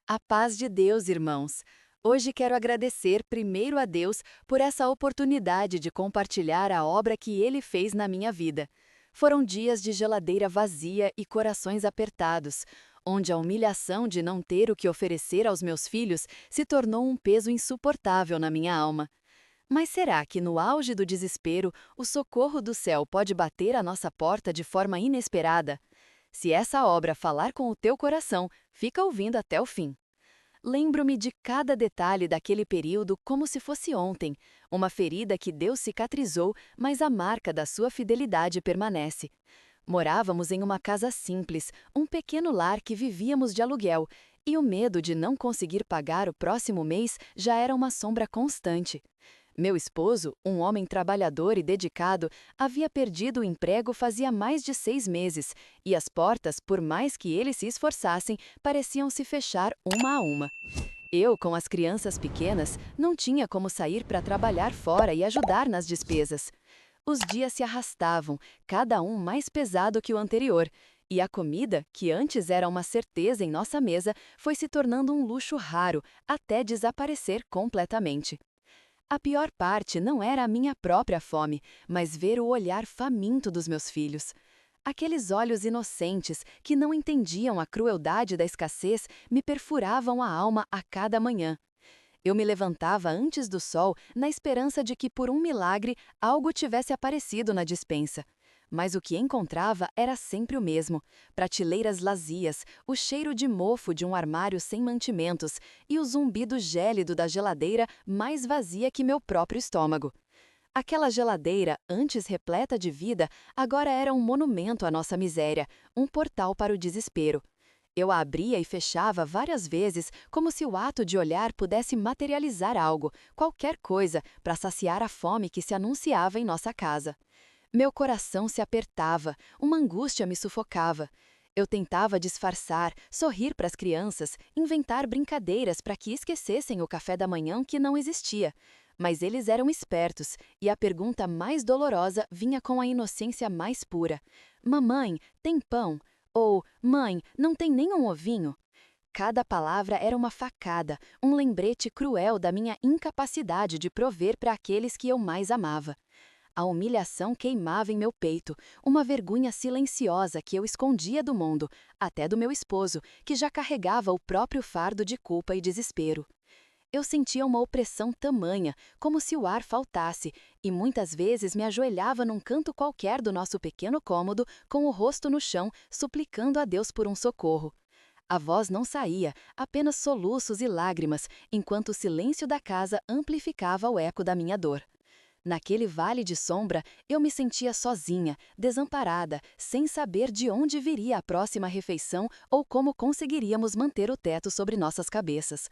A paz de Deus, irmãos. Hoje quero agradecer primeiro a Deus por essa oportunidade de compartilhar a obra que Ele fez na minha vida. Foram dias de geladeira vazia e corações apertados, onde a humilhação de não ter o que oferecer aos meus filhos se tornou um peso insuportável na minha alma. Mas será que no auge do desespero, o socorro do céu pode bater à nossa porta de forma inesperada? Se essa obra falar com o teu coração, fica ouvindo até o fim. Lembro-me de cada detalhe daquele período como se fosse ontem, uma ferida que Deus cicatrizou, mas a marca da sua fidelidade permanece. Morávamos em uma casa simples, um pequeno lar que vivíamos de aluguel, e o medo de não conseguir pagar o próximo mês já era uma sombra constante. Meu esposo, um homem trabalhador e dedicado, havia perdido o emprego fazia mais de 6 meses, e as portas, por mais que eles se esforçassem, pareciam se fechar uma a uma. Eu, com as crianças pequenas, não tinha como sair para trabalhar fora e ajudar nas despesas. Os dias se arrastavam, cada um mais pesado que o anterior, e a comida, que antes era uma certeza em nossa mesa, foi se tornando um luxo raro, até desaparecer completamente. A pior parte não era a minha própria fome, mas ver o olhar faminto dos meus filhos. Aqueles olhos inocentes que não entendiam a crueldade da escassez me perfuravam a alma a cada manhã. Eu me levantava antes do sol na esperança de que, por um milagre, algo tivesse aparecido na despensa. Mas o que encontrava era sempre o mesmo: prateleiras vazias, o cheiro de mofo de um armário sem mantimentos e o zumbido gélido da geladeira mais vazia que meu próprio estômago. Aquela geladeira, antes repleta de vida, agora era um monumento à nossa miséria, um portal para o desespero. Eu a abria e fechava várias vezes, como se o ato de olhar pudesse materializar algo, qualquer coisa, para saciar a fome que se anunciava em nossa casa. Meu coração se apertava, uma angústia me sufocava. Eu tentava disfarçar, sorrir para as crianças, inventar brincadeiras para que esquecessem o café da manhã que não existia. Mas eles eram espertos, e a pergunta mais dolorosa vinha com a inocência mais pura: Mamãe, tem pão? Ou, mãe, não tem nenhum ovinho? Cada palavra era uma facada, um lembrete cruel da minha incapacidade de prover para aqueles que eu mais amava. A humilhação queimava em meu peito, uma vergonha silenciosa que eu escondia do mundo, até do meu esposo, que já carregava o próprio fardo de culpa e desespero. Eu sentia uma opressão tamanha, como se o ar faltasse, e muitas vezes me ajoelhava num canto qualquer do nosso pequeno cômodo, com o rosto no chão, suplicando a Deus por um socorro. A voz não saía, apenas soluços e lágrimas, enquanto o silêncio da casa amplificava o eco da minha dor. Naquele vale de sombra, eu me sentia sozinha, desamparada, sem saber de onde viria a próxima refeição ou como conseguiríamos manter o teto sobre nossas cabeças.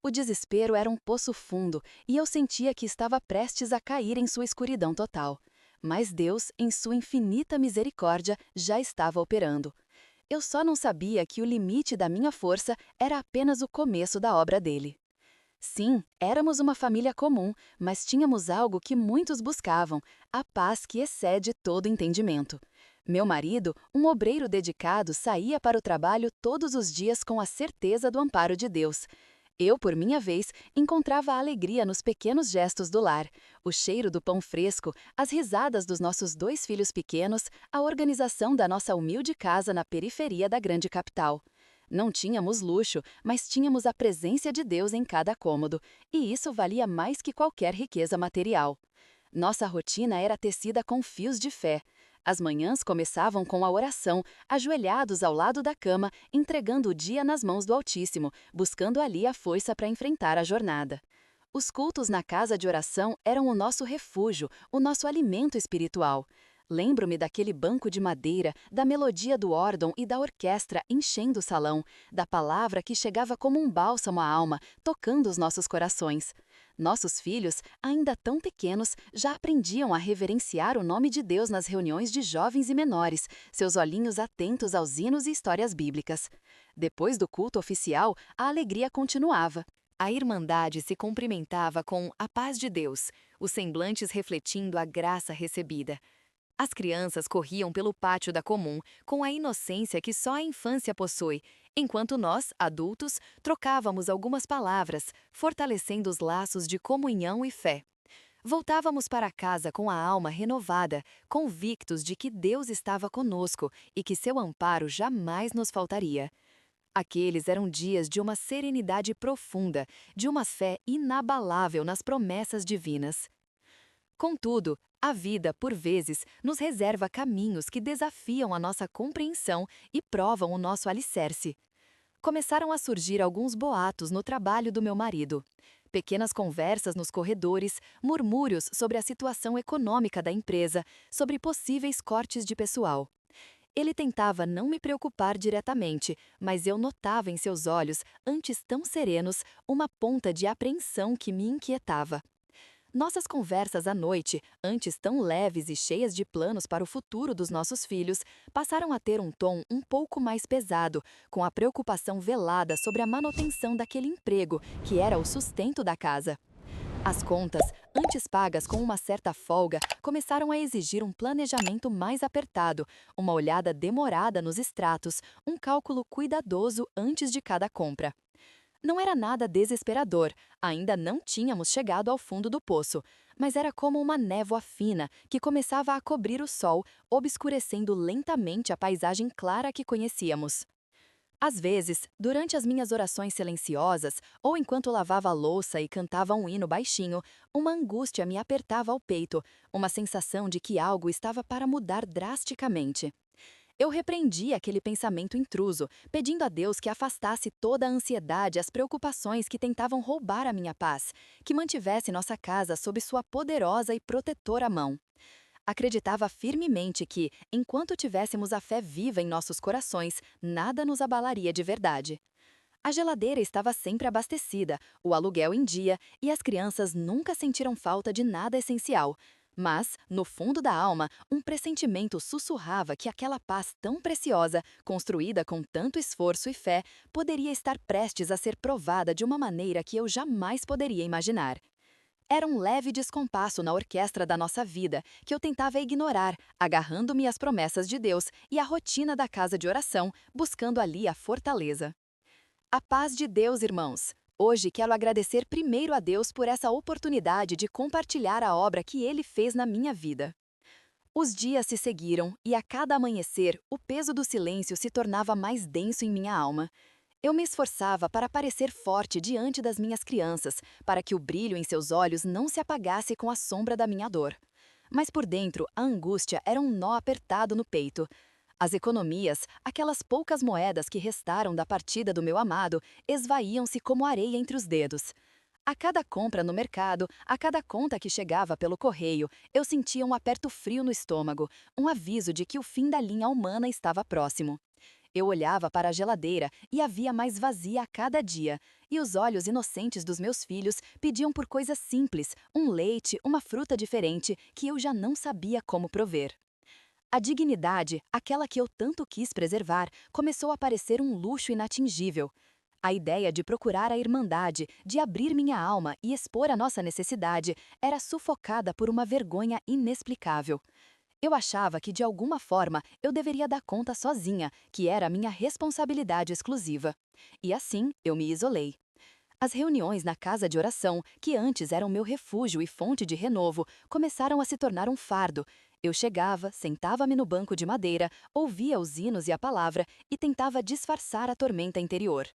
O desespero era um poço fundo e eu sentia que estava prestes a cair em sua escuridão total. Mas Deus, em sua infinita misericórdia, já estava operando. Eu só não sabia que o limite da minha força era apenas o começo da obra dele. Sim, éramos uma família comum, mas tínhamos algo que muitos buscavam: a paz que excede todo entendimento. Meu marido, um obreiro dedicado, saía para o trabalho todos os dias com a certeza do amparo de Deus. Eu, por minha vez, encontrava a alegria nos pequenos gestos do lar: o cheiro do pão fresco, as risadas dos nossos 2 filhos pequenos, a organização da nossa humilde casa na periferia da grande capital. Não tínhamos luxo, mas tínhamos a presença de Deus em cada cômodo, e isso valia mais que qualquer riqueza material. Nossa rotina era tecida com fios de fé. As manhãs começavam com a oração, ajoelhados ao lado da cama, entregando o dia nas mãos do Altíssimo, buscando ali a força para enfrentar a jornada. Os cultos na casa de oração eram o nosso refúgio, o nosso alimento espiritual. Lembro-me daquele banco de madeira, da melodia do órgão e da orquestra enchendo o salão, da palavra que chegava como um bálsamo à alma, tocando os nossos corações. Nossos filhos, ainda tão pequenos, já aprendiam a reverenciar o nome de Deus nas reuniões de jovens e menores, seus olhinhos atentos aos hinos e histórias bíblicas. Depois do culto oficial, a alegria continuava. A irmandade se cumprimentava com a paz de Deus, os semblantes refletindo a graça recebida. As crianças corriam pelo pátio da comum, com a inocência que só a infância possui, enquanto nós, adultos, trocávamos algumas palavras, fortalecendo os laços de comunhão e fé. Voltávamos para casa com a alma renovada, convictos de que Deus estava conosco e que seu amparo jamais nos faltaria. Aqueles eram dias de uma serenidade profunda, de uma fé inabalável nas promessas divinas. Contudo, a vida, por vezes, nos reserva caminhos que desafiam a nossa compreensão e provam o nosso alicerce. Começaram a surgir alguns boatos no trabalho do meu marido. Pequenas conversas nos corredores, murmúrios sobre a situação econômica da empresa, sobre possíveis cortes de pessoal. Ele tentava não me preocupar diretamente, mas eu notava em seus olhos, antes tão serenos, uma ponta de apreensão que me inquietava. Nossas conversas à noite, antes tão leves e cheias de planos para o futuro dos nossos filhos, passaram a ter um tom um pouco mais pesado, com a preocupação velada sobre a manutenção daquele emprego, que era o sustento da casa. As contas, antes pagas com uma certa folga, começaram a exigir um planejamento mais apertado, uma olhada demorada nos extratos, um cálculo cuidadoso antes de cada compra. Não era nada desesperador, ainda não tínhamos chegado ao fundo do poço, mas era como uma névoa fina que começava a cobrir o sol, obscurecendo lentamente a paisagem clara que conhecíamos. Às vezes, durante as minhas orações silenciosas, ou enquanto lavava a louça e cantava um hino baixinho, uma angústia me apertava ao peito, uma sensação de que algo estava para mudar drasticamente. Eu repreendi aquele pensamento intruso, pedindo a Deus que afastasse toda a ansiedade e as preocupações que tentavam roubar a minha paz, que mantivesse nossa casa sob sua poderosa e protetora mão. Acreditava firmemente que, enquanto tivéssemos a fé viva em nossos corações, nada nos abalaria de verdade. A geladeira estava sempre abastecida, o aluguel em dia e as crianças nunca sentiram falta de nada essencial. Mas, no fundo da alma, um pressentimento sussurrava que aquela paz tão preciosa, construída com tanto esforço e fé, poderia estar prestes a ser provada de uma maneira que eu jamais poderia imaginar. Era um leve descompasso na orquestra da nossa vida que eu tentava ignorar, agarrando-me às promessas de Deus e à rotina da casa de oração, buscando ali a fortaleza. A paz de Deus, irmãos! Hoje quero agradecer primeiro a Deus por essa oportunidade de compartilhar a obra que Ele fez na minha vida. Os dias se seguiram e a cada amanhecer o peso do silêncio se tornava mais denso em minha alma. Eu me esforçava para parecer forte diante das minhas crianças, para que o brilho em seus olhos não se apagasse com a sombra da minha dor. Mas por dentro, a angústia era um nó apertado no peito. As economias, aquelas poucas moedas que restaram da partida do meu amado, esvaíam-se como areia entre os dedos. A cada compra no mercado, a cada conta que chegava pelo correio, eu sentia um aperto frio no estômago, um aviso de que o fim da linha humana estava próximo. Eu olhava para a geladeira e a via mais vazia a cada dia, e os olhos inocentes dos meus filhos pediam por coisas simples, um leite, uma fruta diferente, que eu já não sabia como prover. A dignidade, aquela que eu tanto quis preservar, começou a parecer um luxo inatingível. A ideia de procurar a irmandade, de abrir minha alma e expor a nossa necessidade, era sufocada por uma vergonha inexplicável. Eu achava que, de alguma forma, eu deveria dar conta sozinha, que era a minha responsabilidade exclusiva. E assim, eu me isolei. As reuniões na casa de oração, que antes eram meu refúgio e fonte de renovo, começaram a se tornar um fardo. Eu chegava, sentava-me no banco de madeira, ouvia os hinos e a palavra e tentava disfarçar a tormenta interior.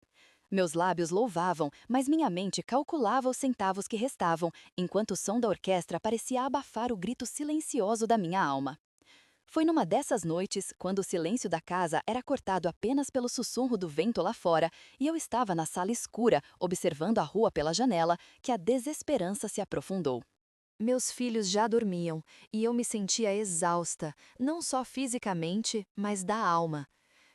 Meus lábios louvavam, mas minha mente calculava os centavos que restavam, enquanto o som da orquestra parecia abafar o grito silencioso da minha alma. Foi numa dessas noites, quando o silêncio da casa era cortado apenas pelo sussurro do vento lá fora e eu estava na sala escura, observando a rua pela janela, que a desesperança se aprofundou. Meus filhos já dormiam e eu me sentia exausta, não só fisicamente, mas da alma.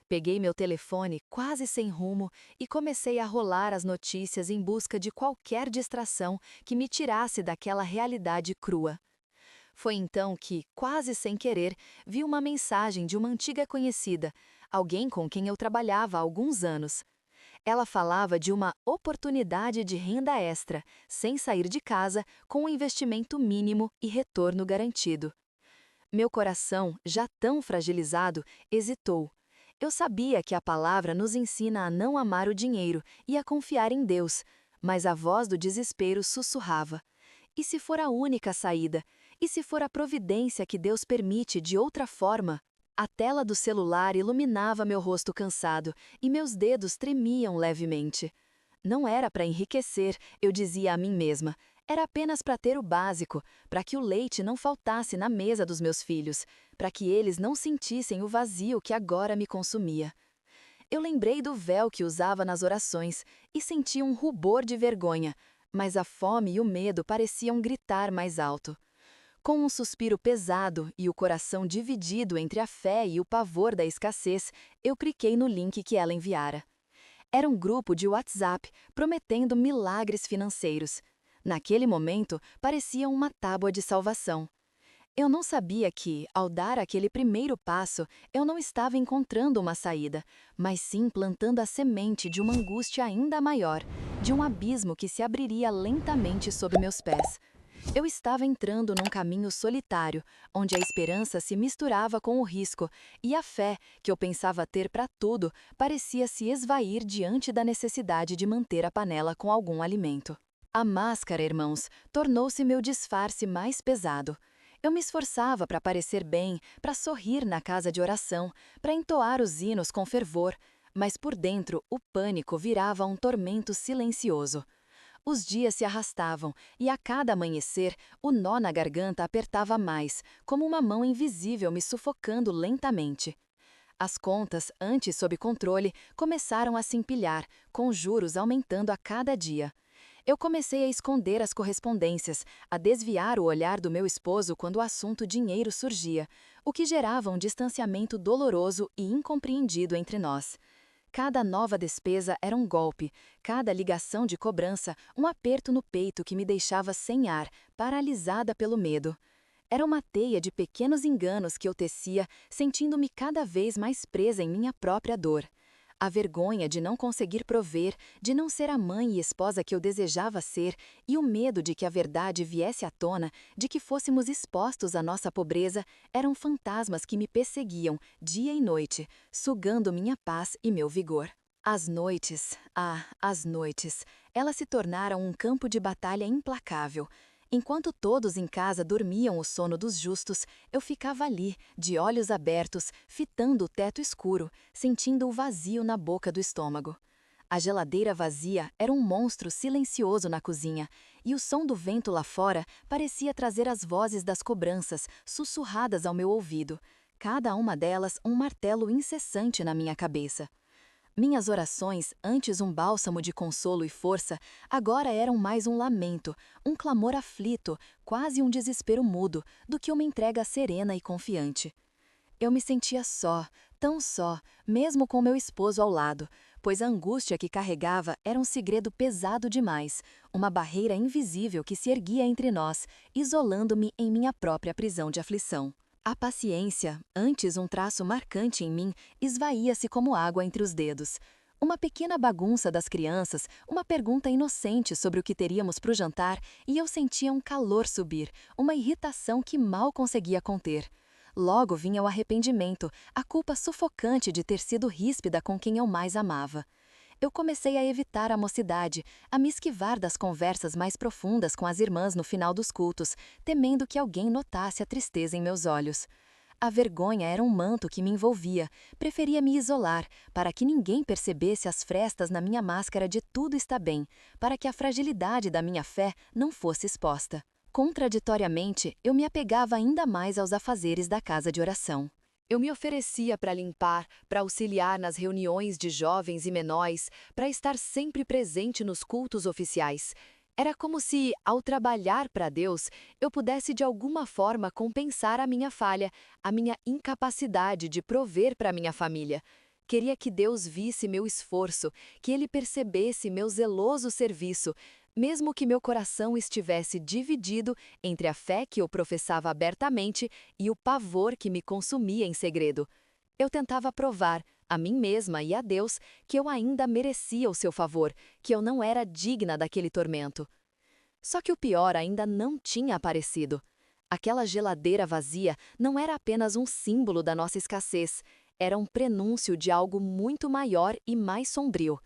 Peguei meu telefone, quase sem rumo, e comecei a rolar as notícias em busca de qualquer distração que me tirasse daquela realidade crua. Foi então que, quase sem querer, vi uma mensagem de uma antiga conhecida, alguém com quem eu trabalhava há alguns anos. Ela falava de uma oportunidade de renda extra, sem sair de casa, com um investimento mínimo e retorno garantido. Meu coração, já tão fragilizado, hesitou. Eu sabia que a palavra nos ensina a não amar o dinheiro e a confiar em Deus, mas a voz do desespero sussurrava. E se for a única saída? E se for a providência que Deus permite de outra forma? A tela do celular iluminava meu rosto cansado e meus dedos tremiam levemente. Não era para enriquecer, eu dizia a mim mesma. Era apenas para ter o básico, para que o leite não faltasse na mesa dos meus filhos, para que eles não sentissem o vazio que agora me consumia. Eu lembrei do véu que usava nas orações e senti um rubor de vergonha, mas a fome e o medo pareciam gritar mais alto. Com um suspiro pesado e o coração dividido entre a fé e o pavor da escassez, eu cliquei no link que ela enviara. Era um grupo de WhatsApp prometendo milagres financeiros. Naquele momento, parecia uma tábua de salvação. Eu não sabia que, ao dar aquele primeiro passo, eu não estava encontrando uma saída, mas sim plantando a semente de uma angústia ainda maior, de um abismo que se abriria lentamente sob meus pés. Eu estava entrando num caminho solitário, onde a esperança se misturava com o risco, e a fé, que eu pensava ter para tudo, parecia se esvair diante da necessidade de manter a panela com algum alimento. A máscara, irmãos, tornou-se meu disfarce mais pesado. Eu me esforçava para parecer bem, para sorrir na casa de oração, para entoar os hinos com fervor, mas por dentro o pânico virava um tormento silencioso. Os dias se arrastavam, e a cada amanhecer, o nó na garganta apertava mais, como uma mão invisível me sufocando lentamente. As contas, antes sob controle, começaram a se empilhar, com juros aumentando a cada dia. Eu comecei a esconder as correspondências, a desviar o olhar do meu esposo quando o assunto dinheiro surgia, o que gerava um distanciamento doloroso e incompreendido entre nós. Cada nova despesa era um golpe, cada ligação de cobrança um aperto no peito que me deixava sem ar, paralisada pelo medo. Era uma teia de pequenos enganos que eu tecia, sentindo-me cada vez mais presa em minha própria dor. A vergonha de não conseguir prover, de não ser a mãe e esposa que eu desejava ser, e o medo de que a verdade viesse à tona, de que fôssemos expostos à nossa pobreza, eram fantasmas que me perseguiam, dia e noite, sugando minha paz e meu vigor. As noites, as noites, elas se tornaram um campo de batalha implacável. Enquanto todos em casa dormiam o sono dos justos, eu ficava ali, de olhos abertos, fitando o teto escuro, sentindo o vazio na boca do estômago. A geladeira vazia era um monstro silencioso na cozinha, e o som do vento lá fora parecia trazer as vozes das cobranças, sussurradas ao meu ouvido, cada uma delas um martelo incessante na minha cabeça. Minhas orações, antes um bálsamo de consolo e força, agora eram mais um lamento, um clamor aflito, quase um desespero mudo, do que uma entrega serena e confiante. Eu me sentia só, tão só, mesmo com meu esposo ao lado, pois a angústia que carregava era um segredo pesado demais, uma barreira invisível que se erguia entre nós, isolando-me em minha própria prisão de aflição. A paciência, antes um traço marcante em mim, esvaía-se como água entre os dedos. Uma pequena bagunça das crianças, uma pergunta inocente sobre o que teríamos para o jantar, e eu sentia um calor subir, uma irritação que mal conseguia conter. Logo vinha o arrependimento, a culpa sufocante de ter sido ríspida com quem eu mais amava. Eu comecei a evitar a mocidade, a me esquivar das conversas mais profundas com as irmãs no final dos cultos, temendo que alguém notasse a tristeza em meus olhos. A vergonha era um manto que me envolvia, preferia me isolar, para que ninguém percebesse as frestas na minha máscara de tudo está bem, para que a fragilidade da minha fé não fosse exposta. Contraditoriamente, eu me apegava ainda mais aos afazeres da casa de oração. Eu me oferecia para limpar, para auxiliar nas reuniões de jovens e menores, para estar sempre presente nos cultos oficiais. Era como se, ao trabalhar para Deus, eu pudesse de alguma forma compensar a minha falha, a minha incapacidade de prover para minha família. Queria que Deus visse meu esforço, que Ele percebesse meu zeloso serviço, mesmo que meu coração estivesse dividido entre a fé que eu professava abertamente e o pavor que me consumia em segredo. Eu tentava provar, a mim mesma e a Deus, que eu ainda merecia o seu favor, que eu não era digna daquele tormento. Só que o pior ainda não tinha aparecido. Aquela geladeira vazia não era apenas um símbolo da nossa escassez, era um prenúncio de algo muito maior e mais sombrio.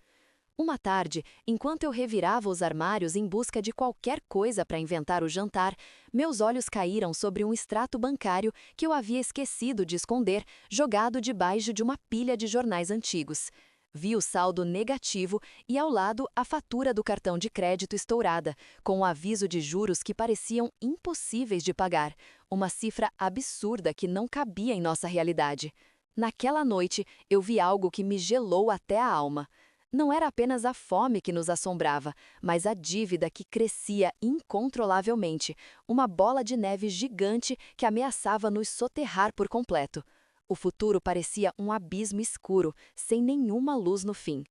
Uma tarde, enquanto eu revirava os armários em busca de qualquer coisa para inventar o jantar, meus olhos caíram sobre um extrato bancário que eu havia esquecido de esconder, jogado debaixo de uma pilha de jornais antigos. Vi o saldo negativo e, ao lado, a fatura do cartão de crédito estourada, com um aviso de juros que pareciam impossíveis de pagar, uma cifra absurda que não cabia em nossa realidade. Naquela noite, eu vi algo que me gelou até a alma. Não era apenas a fome que nos assombrava, mas a dívida que crescia incontrolavelmente, uma bola de neve gigante que ameaçava nos soterrar por completo. O futuro parecia um abismo escuro, sem nenhuma luz no fim.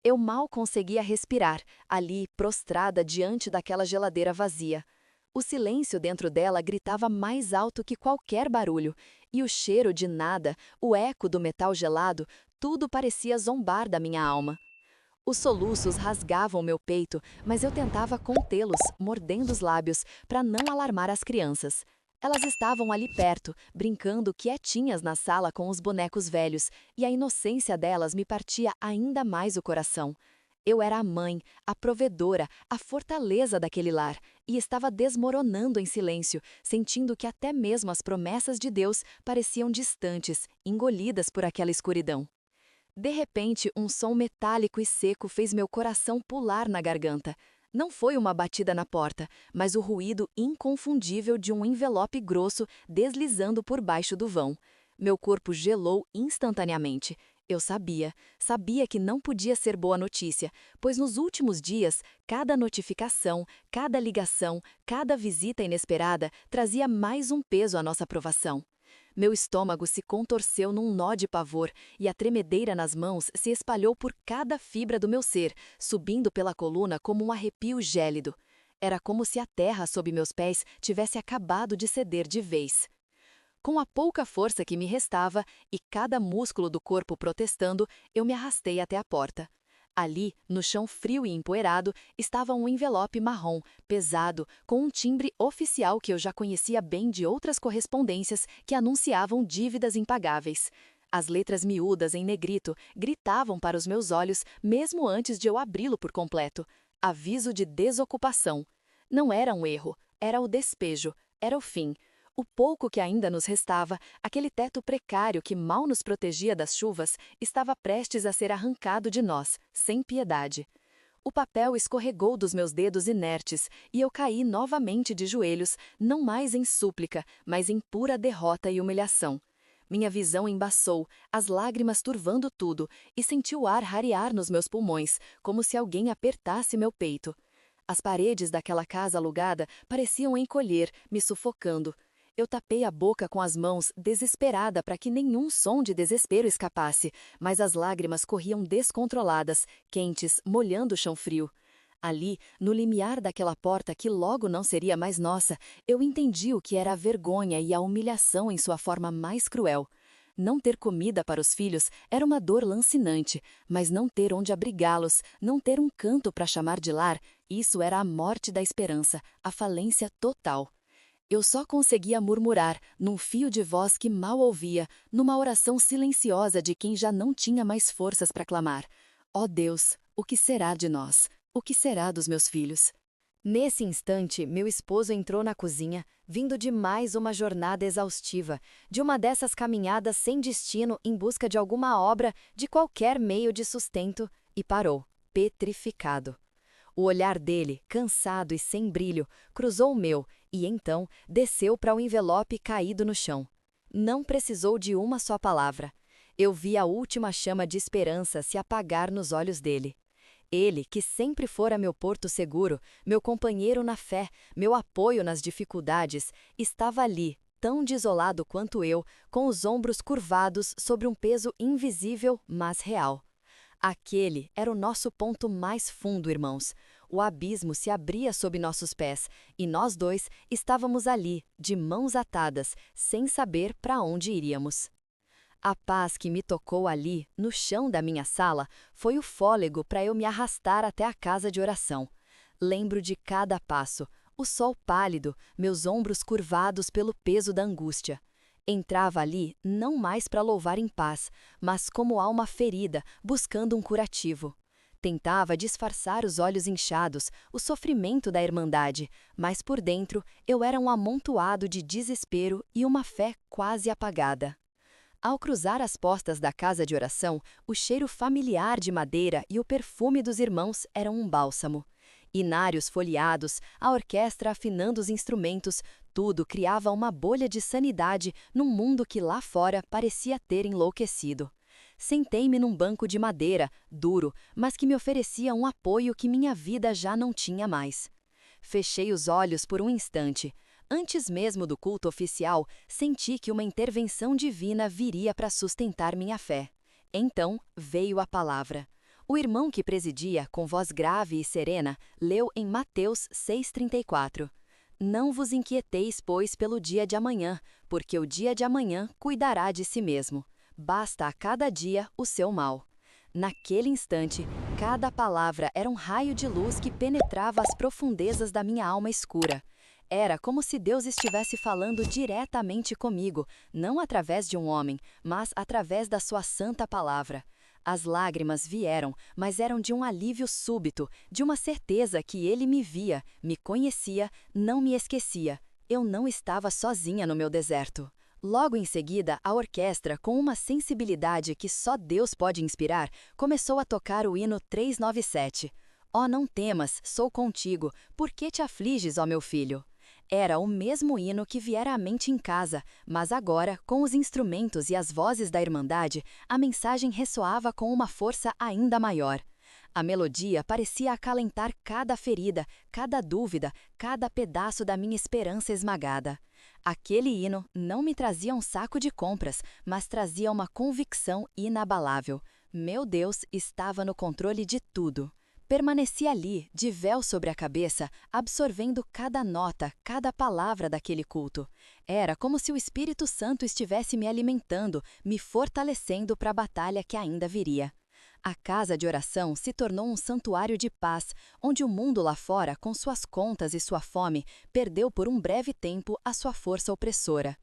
Eu mal conseguia respirar, ali prostrada diante daquela geladeira vazia. O silêncio dentro dela gritava mais alto que qualquer barulho, e o cheiro de nada, o eco do metal gelado, tudo parecia zombar da minha alma. Os soluços rasgavam meu peito, mas eu tentava contê-los, mordendo os lábios, para não alarmar as crianças. Elas estavam ali perto, brincando quietinhas na sala com os bonecos velhos, e a inocência delas me partia ainda mais o coração. Eu era a mãe, a provedora, a fortaleza daquele lar, e estava desmoronando em silêncio, sentindo que até mesmo as promessas de Deus pareciam distantes, engolidas por aquela escuridão. De repente, um som metálico e seco fez meu coração pular na garganta. Não foi uma batida na porta, mas o ruído inconfundível de um envelope grosso deslizando por baixo do vão. Meu corpo gelou instantaneamente. Eu sabia que não podia ser boa notícia, pois nos últimos dias, cada notificação, cada ligação, cada visita inesperada trazia mais um peso à nossa aprovação. Meu estômago se contorceu num nó de pavor e a tremedeira nas mãos se espalhou por cada fibra do meu ser, subindo pela coluna como um arrepio gélido. Era como se a terra sob meus pés tivesse acabado de ceder de vez. Com a pouca força que me restava e cada músculo do corpo protestando, eu me arrastei até a porta. Ali, no chão frio e empoeirado, estava um envelope marrom, pesado, com um timbre oficial que eu já conhecia bem de outras correspondências que anunciavam dívidas impagáveis. As letras miúdas em negrito gritavam para os meus olhos mesmo antes de eu abri-lo por completo. Aviso de desocupação. Não era um erro, era o despejo, era o fim. O pouco que ainda nos restava, aquele teto precário que mal nos protegia das chuvas, estava prestes a ser arrancado de nós, sem piedade. O papel escorregou dos meus dedos inertes e eu caí novamente de joelhos, não mais em súplica, mas em pura derrota e humilhação. Minha visão embaçou, as lágrimas turvando tudo, e senti o ar rarear nos meus pulmões, como se alguém apertasse meu peito. As paredes daquela casa alugada pareciam encolher, me sufocando. Eu tapei a boca com as mãos, desesperada para que nenhum som de desespero escapasse, mas as lágrimas corriam descontroladas, quentes, molhando o chão frio. Ali, no limiar daquela porta que logo não seria mais nossa, eu entendi o que era a vergonha e a humilhação em sua forma mais cruel. Não ter comida para os filhos era uma dor lancinante, mas não ter onde abrigá-los, não ter um canto para chamar de lar, isso era a morte da esperança, a falência total. Eu só conseguia murmurar, num fio de voz que mal ouvia, numa oração silenciosa de quem já não tinha mais forças para clamar: ó Deus, o que será de nós? O que será dos meus filhos? Nesse instante, meu esposo entrou na cozinha, vindo de mais uma jornada exaustiva, de uma dessas caminhadas sem destino em busca de alguma obra, de qualquer meio de sustento, e parou, petrificado. O olhar dele, cansado e sem brilho, cruzou o meu e então desceu para o envelope caído no chão. Não precisou de uma só palavra. Eu vi a última chama de esperança se apagar nos olhos dele. Ele, que sempre fora meu porto seguro, meu companheiro na fé, meu apoio nas dificuldades, estava ali, tão desolado quanto eu, com os ombros curvados sobre um peso invisível, mas real. Aquele era o nosso ponto mais fundo, irmãos. O abismo se abria sob nossos pés, e nós dois estávamos ali, de mãos atadas, sem saber para onde iríamos. A paz que me tocou ali, no chão da minha sala, foi o fôlego para eu me arrastar até a casa de oração. Lembro de cada passo, o sol pálido, meus ombros curvados pelo peso da angústia. Entrava ali não mais para louvar em paz, mas como alma ferida, buscando um curativo. Tentava disfarçar os olhos inchados, o sofrimento da irmandade, mas por dentro eu era um amontoado de desespero e uma fé quase apagada. Ao cruzar as portas da casa de oração, o cheiro familiar de madeira e o perfume dos irmãos eram um bálsamo. Inários folheados, a orquestra afinando os instrumentos, tudo criava uma bolha de sanidade num mundo que lá fora parecia ter enlouquecido. Sentei-me num banco de madeira, duro, mas que me oferecia um apoio que minha vida já não tinha mais. Fechei os olhos por um instante. Antes mesmo do culto oficial, senti que uma intervenção divina viria para sustentar minha fé. Então veio a palavra. O irmão que presidia, com voz grave e serena, leu em Mateus 6,34. Não vos inquieteis, pois, pelo dia de amanhã, porque o dia de amanhã cuidará de si mesmo. Basta a cada dia o seu mal. Naquele instante, cada palavra era um raio de luz que penetrava as profundezas da minha alma escura. Era como se Deus estivesse falando diretamente comigo, não através de um homem, mas através da sua santa palavra. As lágrimas vieram, mas eram de um alívio súbito, de uma certeza que ele me via, me conhecia, não me esquecia. Eu não estava sozinha no meu deserto. Logo em seguida, a orquestra, com uma sensibilidade que só Deus pode inspirar, começou a tocar o hino 397. Ó, não temas, sou contigo, por que te afliges, ó meu filho? Era o mesmo hino que viera à mente em casa, mas agora, com os instrumentos e as vozes da Irmandade, a mensagem ressoava com uma força ainda maior. A melodia parecia acalentar cada ferida, cada dúvida, cada pedaço da minha esperança esmagada. Aquele hino não me trazia um saco de compras, mas trazia uma convicção inabalável. Meu Deus estava no controle de tudo. Permaneci ali, de véu sobre a cabeça, absorvendo cada nota, cada palavra daquele culto. Era como se o Espírito Santo estivesse me alimentando, me fortalecendo para a batalha que ainda viria. A casa de oração se tornou um santuário de paz, onde o mundo lá fora, com suas contas e sua fome, perdeu por um breve tempo a sua força opressora.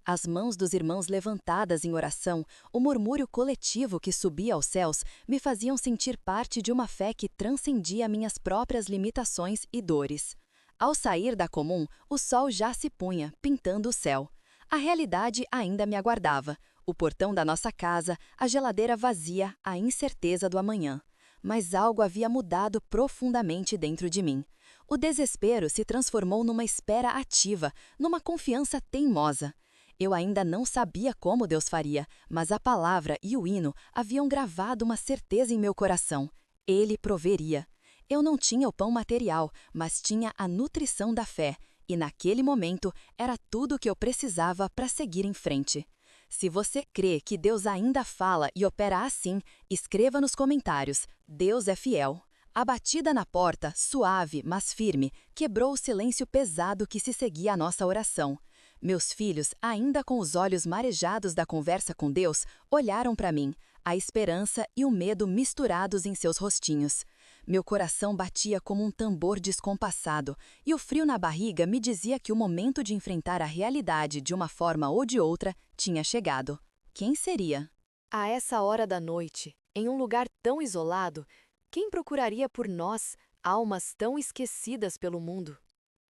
As mãos dos irmãos levantadas em oração, o murmúrio coletivo que subia aos céus, me faziam sentir parte de uma fé que transcendia minhas próprias limitações e dores. Ao sair da comum, o sol já se punha, pintando o céu. A realidade ainda me aguardava. O portão da nossa casa, a geladeira vazia, a incerteza do amanhã. Mas algo havia mudado profundamente dentro de mim. O desespero se transformou numa espera ativa, numa confiança teimosa. Eu ainda não sabia como Deus faria, mas a palavra e o hino haviam gravado uma certeza em meu coração. Ele proveria. Eu não tinha o pão material, mas tinha a nutrição da fé, e naquele momento era tudo o que eu precisava para seguir em frente. Se você crê que Deus ainda fala e opera assim, escreva nos comentários: Deus é fiel. A batida na porta, suave, mas firme, quebrou o silêncio pesado que se seguia à nossa oração. Meus filhos, ainda com os olhos marejados da conversa com Deus, olharam para mim, a esperança e o medo misturados em seus rostinhos. Meu coração batia como um tambor descompassado, e o frio na barriga me dizia que o momento de enfrentar a realidade de uma forma ou de outra tinha chegado. Quem seria? A essa hora da noite, em um lugar tão isolado, quem procuraria por nós, almas tão esquecidas pelo mundo?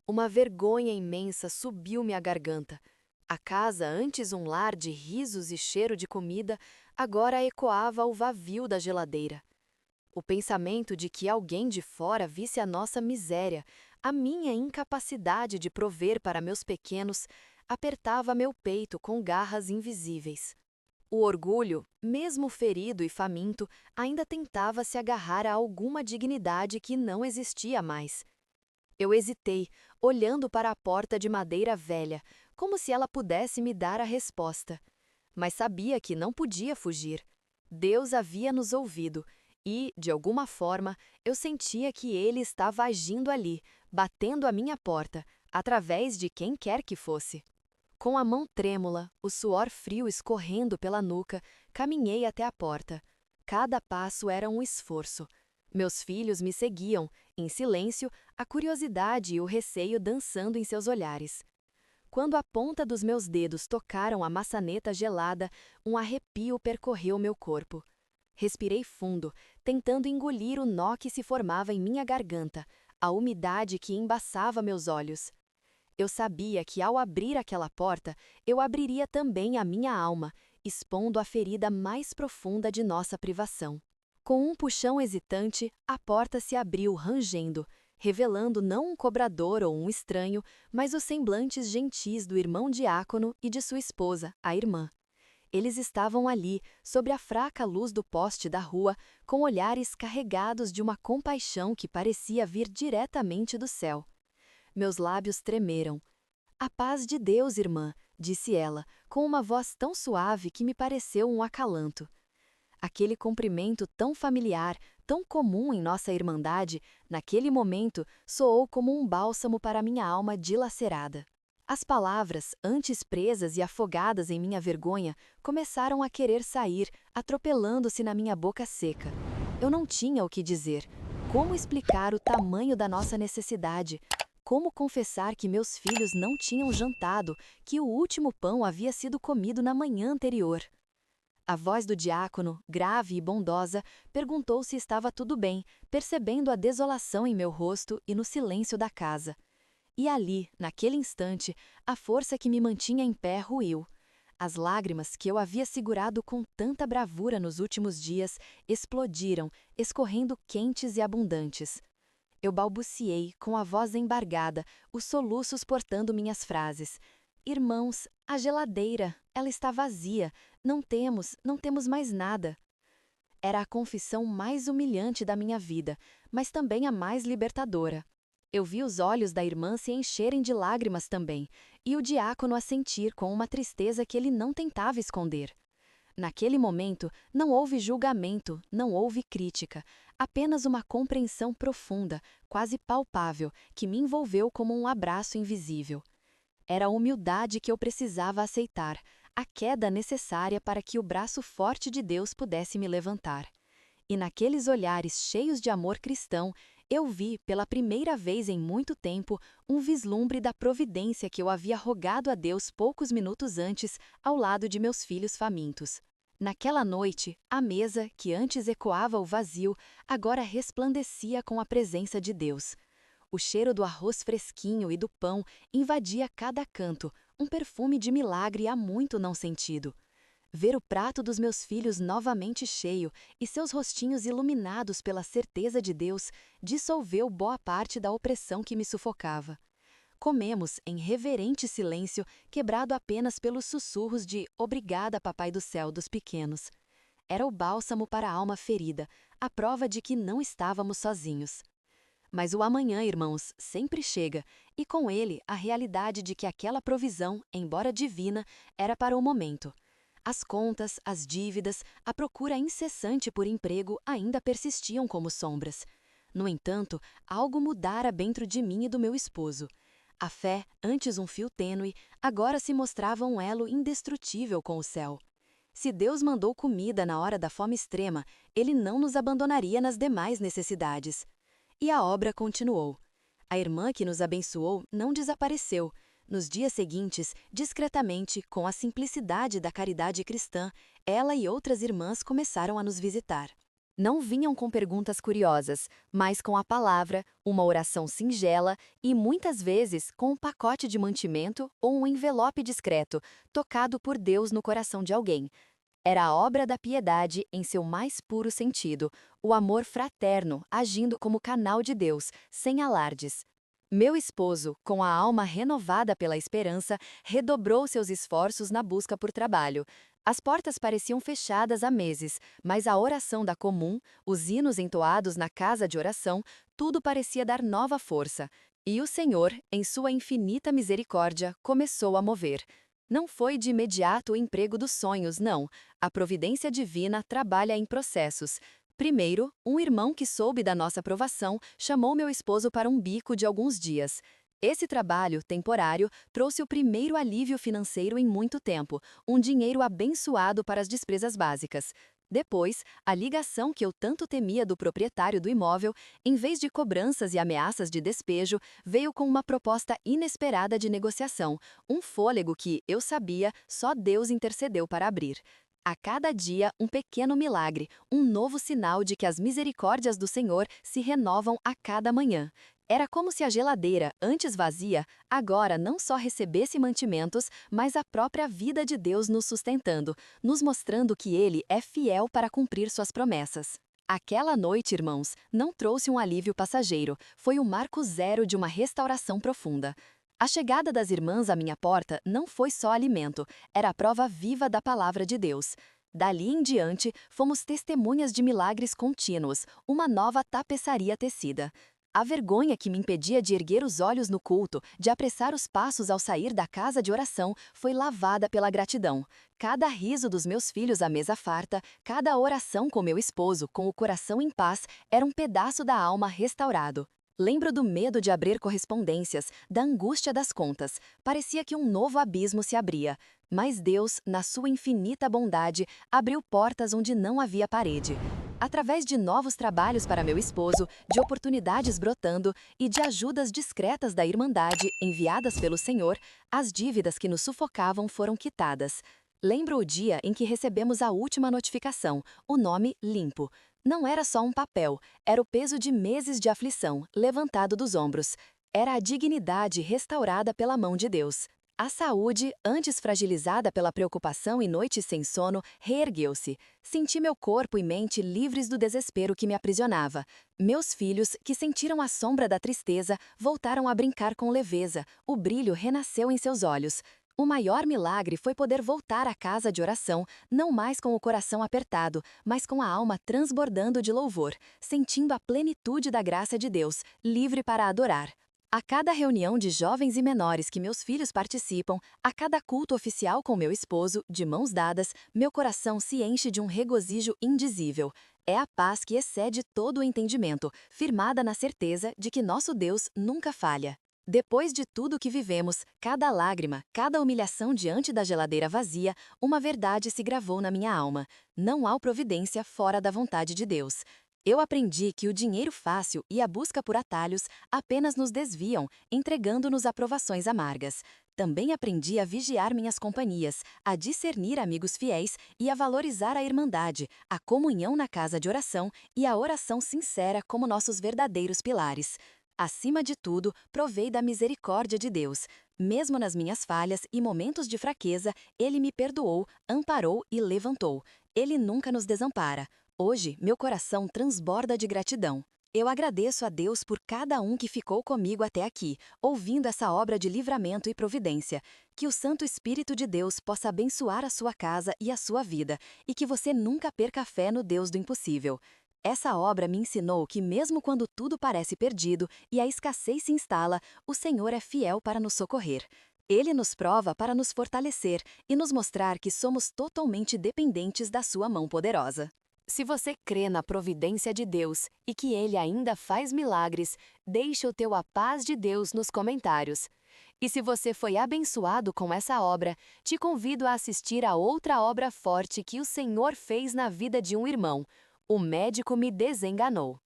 Uma vergonha imensa subiu-me à garganta. A casa, antes um lar de risos e cheiro de comida, agora ecoava o vazio da geladeira. O pensamento de que alguém de fora visse a nossa miséria, a minha incapacidade de prover para meus pequenos, apertava meu peito com garras invisíveis. O orgulho, mesmo ferido e faminto, ainda tentava se agarrar a alguma dignidade que não existia mais. Eu hesitei, olhando para a porta de madeira velha, como se ela pudesse me dar a resposta. Mas sabia que não podia fugir. Deus havia nos ouvido e, de alguma forma, eu sentia que Ele estava agindo ali, batendo à minha porta, através de quem quer que fosse. Com a mão trêmula, o suor frio escorrendo pela nuca, caminhei até a porta. Cada passo era um esforço. Meus filhos me seguiam, em silêncio, a curiosidade e o receio dançando em seus olhares. Quando a ponta dos meus dedos tocaram a maçaneta gelada, um arrepio percorreu meu corpo. Respirei fundo, tentando engolir o nó que se formava em minha garganta, a umidade que embaçava meus olhos. Eu sabia que ao abrir aquela porta, eu abriria também a minha alma, expondo a ferida mais profunda de nossa privação. Com um puxão hesitante, a porta se abriu rangendo, revelando não um cobrador ou um estranho, mas os semblantes gentis do irmão diácono e de sua esposa, a irmã. Eles estavam ali, sobre a fraca luz do poste da rua, com olhares carregados de uma compaixão que parecia vir diretamente do céu. Meus lábios tremeram. "A paz de Deus, irmã", disse ela, com uma voz tão suave que me pareceu um acalanto. Aquele cumprimento tão familiar, tão comum em nossa irmandade, naquele momento soou como um bálsamo para minha alma dilacerada. As palavras, antes presas e afogadas em minha vergonha, começaram a querer sair, atropelando-se na minha boca seca. Eu não tinha o que dizer. Como explicar o tamanho da nossa necessidade? Como confessar que meus filhos não tinham jantado, que o último pão havia sido comido na manhã anterior? A voz do diácono, grave e bondosa, perguntou se estava tudo bem, percebendo a desolação em meu rosto e no silêncio da casa. E ali, naquele instante, a força que me mantinha em pé ruiu. As lágrimas que eu havia segurado com tanta bravura nos últimos dias explodiram, escorrendo quentes e abundantes. Eu balbuciei, com a voz embargada, os soluços portando minhas frases. "Irmãos, a geladeira, ela está vazia. Não temos mais nada." Era a confissão mais humilhante da minha vida, mas também a mais libertadora. Eu vi os olhos da irmã se encherem de lágrimas também, e o diácono a sentir com uma tristeza que ele não tentava esconder. Naquele momento, não houve julgamento, não houve crítica, apenas uma compreensão profunda, quase palpável, que me envolveu como um abraço invisível. Era a humildade que eu precisava aceitar, a queda necessária para que o braço forte de Deus pudesse me levantar. E naqueles olhares cheios de amor cristão, eu vi, pela primeira vez em muito tempo, um vislumbre da providência que eu havia rogado a Deus poucos minutos antes, ao lado de meus filhos famintos. Naquela noite, a mesa, que antes ecoava o vazio, agora resplandecia com a presença de Deus. O cheiro do arroz fresquinho e do pão invadia cada canto, um perfume de milagre há muito não sentido. Ver o prato dos meus filhos novamente cheio e seus rostinhos iluminados pela certeza de Deus dissolveu boa parte da opressão que me sufocava. Comemos em reverente silêncio, quebrado apenas pelos sussurros de "Obrigada, Papai do Céu" dos pequenos. Era o bálsamo para a alma ferida, a prova de que não estávamos sozinhos. Mas o amanhã, irmãos, sempre chega, e com ele a realidade de que aquela provisão, embora divina, era para o momento. As contas, as dívidas, a procura incessante por emprego ainda persistiam como sombras. No entanto, algo mudara dentro de mim e do meu esposo. A fé, antes um fio tênue, agora se mostrava um elo indestrutível com o céu. Se Deus mandou comida na hora da fome extrema, Ele não nos abandonaria nas demais necessidades. E a obra continuou. A irmã que nos abençoou não desapareceu. Nos dias seguintes, discretamente, com a simplicidade da caridade cristã, ela e outras irmãs começaram a nos visitar. Não vinham com perguntas curiosas, mas com a palavra, uma oração singela e, muitas vezes, com um pacote de mantimento ou um envelope discreto, tocado por Deus no coração de alguém. Era a obra da piedade em seu mais puro sentido, o amor fraterno agindo como canal de Deus, sem alardes. Meu esposo, com a alma renovada pela esperança, redobrou seus esforços na busca por trabalho. As portas pareciam fechadas há meses, mas a oração da comum, os hinos entoados na casa de oração, tudo parecia dar nova força. E o Senhor, em sua infinita misericórdia, começou a mover. Não foi de imediato o emprego dos sonhos, não. A providência divina trabalha em processos. Primeiro, um irmão que soube da nossa provação chamou meu esposo para um bico de alguns dias. Esse trabalho, temporário, trouxe o primeiro alívio financeiro em muito tempo, um dinheiro abençoado para as despesas básicas. Depois, a ligação que eu tanto temia do proprietário do imóvel, em vez de cobranças e ameaças de despejo, veio com uma proposta inesperada de negociação, um fôlego que, eu sabia, só Deus intercedeu para abrir. A cada dia, um pequeno milagre, um novo sinal de que as misericórdias do Senhor se renovam a cada manhã. Era como se a geladeira, antes vazia, agora não só recebesse mantimentos, mas a própria vida de Deus nos sustentando, nos mostrando que Ele é fiel para cumprir suas promessas. Aquela noite, irmãos, não trouxe um alívio passageiro, foi o marco zero de uma restauração profunda. A chegada das irmãs à minha porta não foi só alimento, era a prova viva da palavra de Deus. Dali em diante, fomos testemunhas de milagres contínuos, uma nova tapeçaria tecida. A vergonha que me impedia de erguer os olhos no culto, de apressar os passos ao sair da casa de oração, foi lavada pela gratidão. Cada riso dos meus filhos à mesa farta, cada oração com meu esposo, com o coração em paz, era um pedaço da alma restaurado. Lembro do medo de abrir correspondências, da angústia das contas. Parecia que um novo abismo se abria. Mas Deus, na sua infinita bondade, abriu portas onde não havia parede. Através de novos trabalhos para meu esposo, de oportunidades brotando e de ajudas discretas da Irmandade enviadas pelo Senhor, as dívidas que nos sufocavam foram quitadas. Lembro o dia em que recebemos a última notificação, o nome limpo. Não era só um papel, era o peso de meses de aflição, levantado dos ombros. Era a dignidade restaurada pela mão de Deus. A saúde, antes fragilizada pela preocupação e noites sem sono, reergueu-se. Senti meu corpo e mente livres do desespero que me aprisionava. Meus filhos, que sentiram a sombra da tristeza, voltaram a brincar com leveza. O brilho renasceu em seus olhos. O maior milagre foi poder voltar à casa de oração, não mais com o coração apertado, mas com a alma transbordando de louvor, sentindo a plenitude da graça de Deus, livre para adorar. A cada reunião de jovens e menores que meus filhos participam, a cada culto oficial com meu esposo, de mãos dadas, meu coração se enche de um regozijo indizível. É a paz que excede todo o entendimento, firmada na certeza de que nosso Deus nunca falha. Depois de tudo o que vivemos, cada lágrima, cada humilhação diante da geladeira vazia, uma verdade se gravou na minha alma: não há providência fora da vontade de Deus. Eu aprendi que o dinheiro fácil e a busca por atalhos apenas nos desviam, entregando-nos a provações amargas. Também aprendi a vigiar minhas companhias, a discernir amigos fiéis e a valorizar a irmandade, a comunhão na casa de oração e a oração sincera como nossos verdadeiros pilares. Acima de tudo, provei da misericórdia de Deus. Mesmo nas minhas falhas e momentos de fraqueza, Ele me perdoou, amparou e levantou. Ele nunca nos desampara. Hoje, meu coração transborda de gratidão. Eu agradeço a Deus por cada um que ficou comigo até aqui, ouvindo essa obra de livramento e providência. Que o Santo Espírito de Deus possa abençoar a sua casa e a sua vida, e que você nunca perca a fé no Deus do impossível. Essa obra me ensinou que mesmo quando tudo parece perdido e a escassez se instala, o Senhor é fiel para nos socorrer. Ele nos prova para nos fortalecer e nos mostrar que somos totalmente dependentes da sua mão poderosa. Se você crê na providência de Deus e que Ele ainda faz milagres, deixa o teu a paz de Deus nos comentários. E se você foi abençoado com essa obra, te convido a assistir a outra obra forte que o Senhor fez na vida de um irmão. O médico me desenganou.